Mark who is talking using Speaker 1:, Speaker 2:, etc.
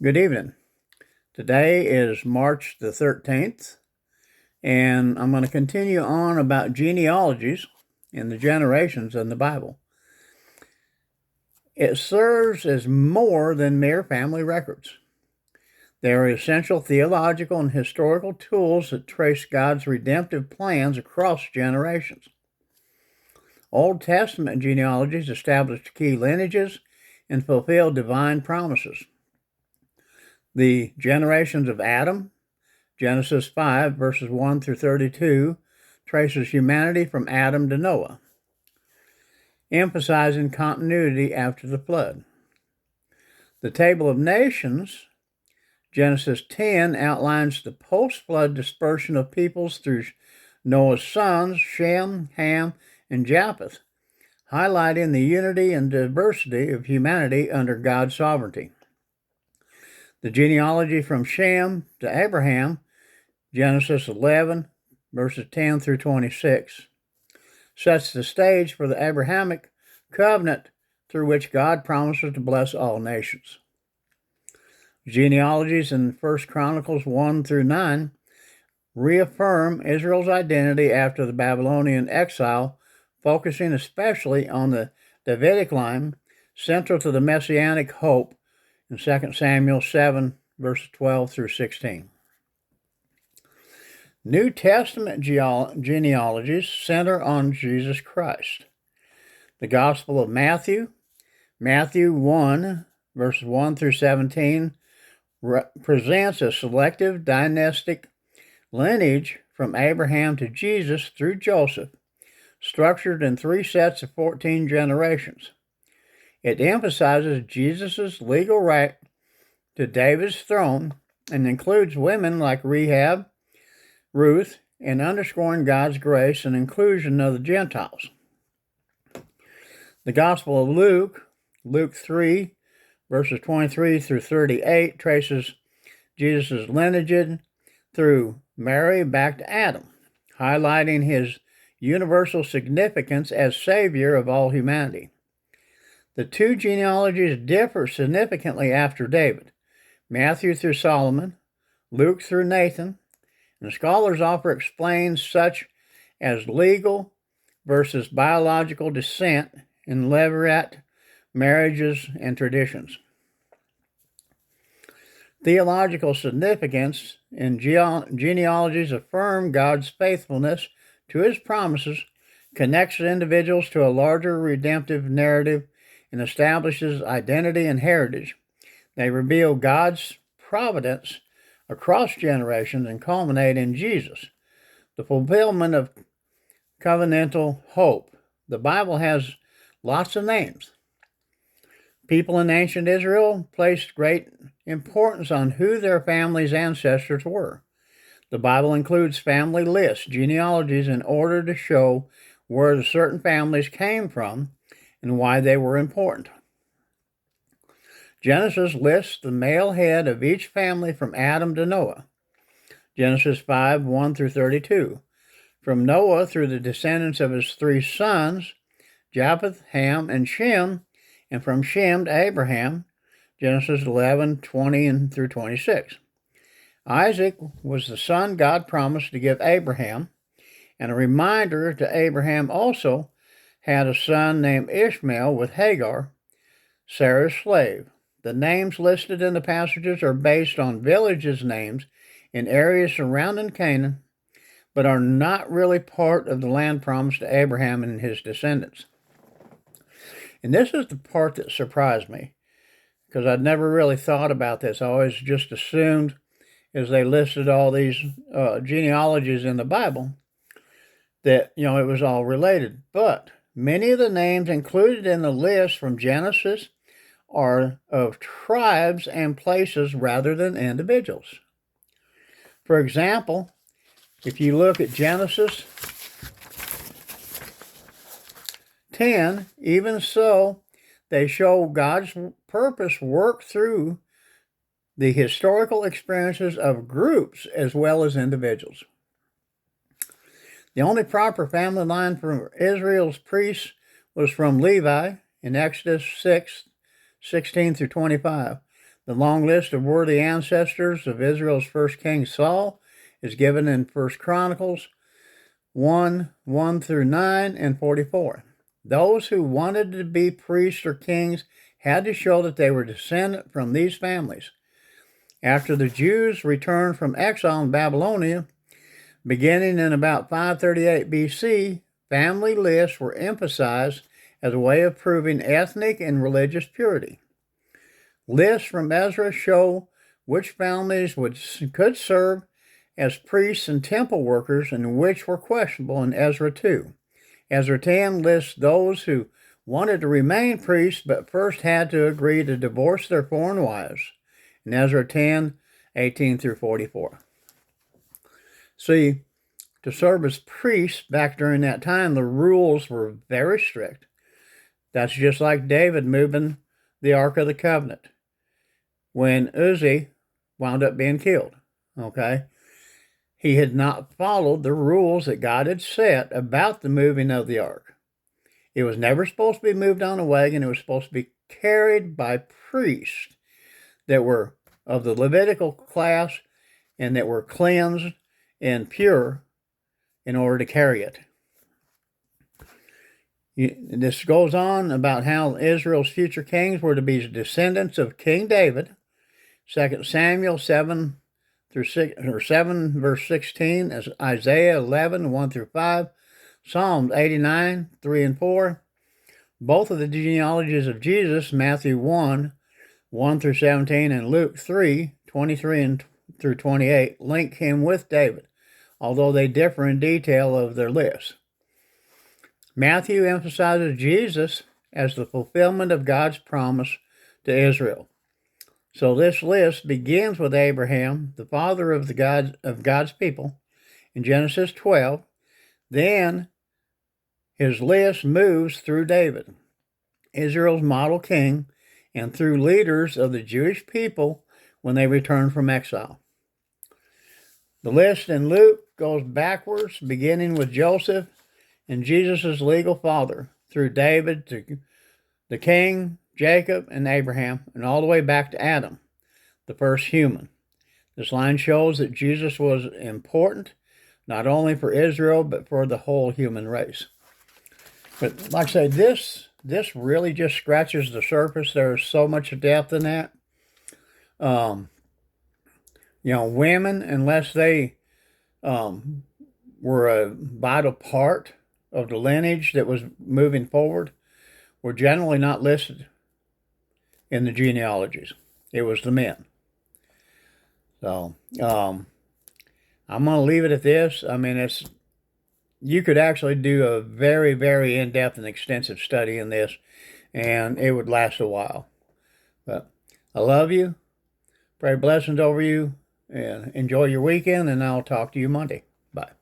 Speaker 1: Good evening. Today is March the 13th, and I'm going to continue on about genealogies and the generations in the Bible. It serves as more than mere family records. They are essential theological and historical tools that trace God's redemptive plans across generations. Old Testament genealogies established key lineages and fulfilled divine promises. The generations of Adam, Genesis 5, verses 1 through 32, traces humanity from Adam to Noah, emphasizing continuity after the flood. The Table of Nations, Genesis 10, outlines the post-flood dispersion of peoples through Noah's sons, Shem, Ham, and Japheth, highlighting the unity and diversity of humanity under God's sovereignty. The genealogy from Shem to Abraham, Genesis 11, verses 10 through 26, sets the stage for the Abrahamic covenant through which God promises to bless all nations. Genealogies in 1 Chronicles 1 through 9 reaffirm Israel's identity after the Babylonian exile, focusing especially on the Davidic line, central to the messianic hope in 2 Samuel 7, verses 12 through 16. New Testament genealogies center on Jesus Christ. The Gospel of Matthew, Matthew 1, verses 1 through 17, presents a selective dynastic lineage from Abraham to Jesus through Joseph, structured in 3 sets of 14 generations. It emphasizes Jesus' legal right to David's throne and includes women like Rahab, Ruth, and underscoring God's grace and inclusion of the Gentiles. The Gospel of Luke, Luke 3, verses 23 through 38, traces Jesus' lineage through Mary back to Adam, highlighting his universal significance as Savior of all humanity. The two genealogies differ significantly after David, Matthew through Solomon, Luke through Nathan, and scholars offer explains such as legal versus biological descent in Levirate marriages and traditions. Theological significance in genealogies affirm God's faithfulness to his promises, connects individuals to a larger redemptive narrative, and establishes identity and heritage. They reveal God's providence across generations and culminate in Jesus, the fulfillment of covenantal hope. The Bible has lots of names. People in ancient Israel placed great importance on who their family's ancestors were. The Bible includes family lists, genealogies, in order to show where the certain families came from and why they were important. Genesis lists the male head of each family from Adam to Noah. Genesis 5, 1 through 32. From Noah through the descendants of his 3 sons, Japheth, Ham, and Shem, and from Shem to Abraham, Genesis 11, 20 through 26. Isaac was the son God promised to give Abraham, and a reminder to Abraham also had a son named Ishmael with Hagar, Sarah's slave. The names listed in the passages are based on villages' names in areas surrounding Canaan, but are not really part of the land promised to Abraham and his descendants. And this is the part that surprised me, because I'd never really thought about this. I always just assumed, as they listed all these genealogies in the Bible, that, it was all related. But many of the names included in the list from Genesis are of tribes and places rather than individuals. For example, if you look at Genesis 10, even so, they show God's purpose work through the historical experiences of groups as well as individuals. The only proper family line for Israel's priests was from Levi in Exodus 6, 16 through 25. The long list of worthy ancestors of Israel's first king Saul is given in 1 Chronicles 1 through 9 and 44. Those who wanted to be priests or kings had to show that they were descended from these families. After the Jews returned from exile in Babylonia, beginning in about 538 BC, family lists were emphasized as a way of proving ethnic and religious purity. Lists from Ezra show which families could serve as priests and temple workers and which were questionable in Ezra 2. Ezra 10 lists those who wanted to remain priests but first had to agree to divorce their foreign wives in Ezra 10, 18 through 44. See, to serve as priests back during that time, the rules were very strict. That's just like David moving the Ark of the Covenant when Uzzah wound up being killed, okay? He had not followed the rules that God had set about the moving of the ark. It was never supposed to be moved on a wagon. It was supposed to be carried by priests that were of the Levitical class and that were cleansed and pure in order to carry it. This goes on about how Israel's future kings were to be descendants of King David. 2 Samuel 7 verse 16, as Isaiah 11, 1 through 5, Psalms 89, 3 and 4. Both of the genealogies of Jesus, Matthew 1 through 17, and Luke 3, 23 through 28, link him with David, although they differ in detail of their lists. Matthew emphasizes Jesus as the fulfillment of God's promise to Israel. So this list begins with Abraham, the father of God's people, in Genesis 12. Then his list moves through David, Israel's model king, and through leaders of the Jewish people when they return from exile. The list in Luke goes backwards, beginning with Joseph and Jesus' legal father, through David to the king, Jacob, and Abraham, and all the way back to Adam, the first human. This line shows that Jesus was important, not only for Israel, but for the whole human race. But like I say, this really just scratches the surface. There's so much depth in that. Women, unless they were a vital part of the lineage that was moving forward, were generally not listed in the genealogies. It was the men. So I'm going to leave it at this. I mean, you could actually do a very, very in-depth and extensive study in this, and it would last a while. But I love you. Pray blessings over you, and enjoy your weekend, and I'll talk to you Monday. Bye.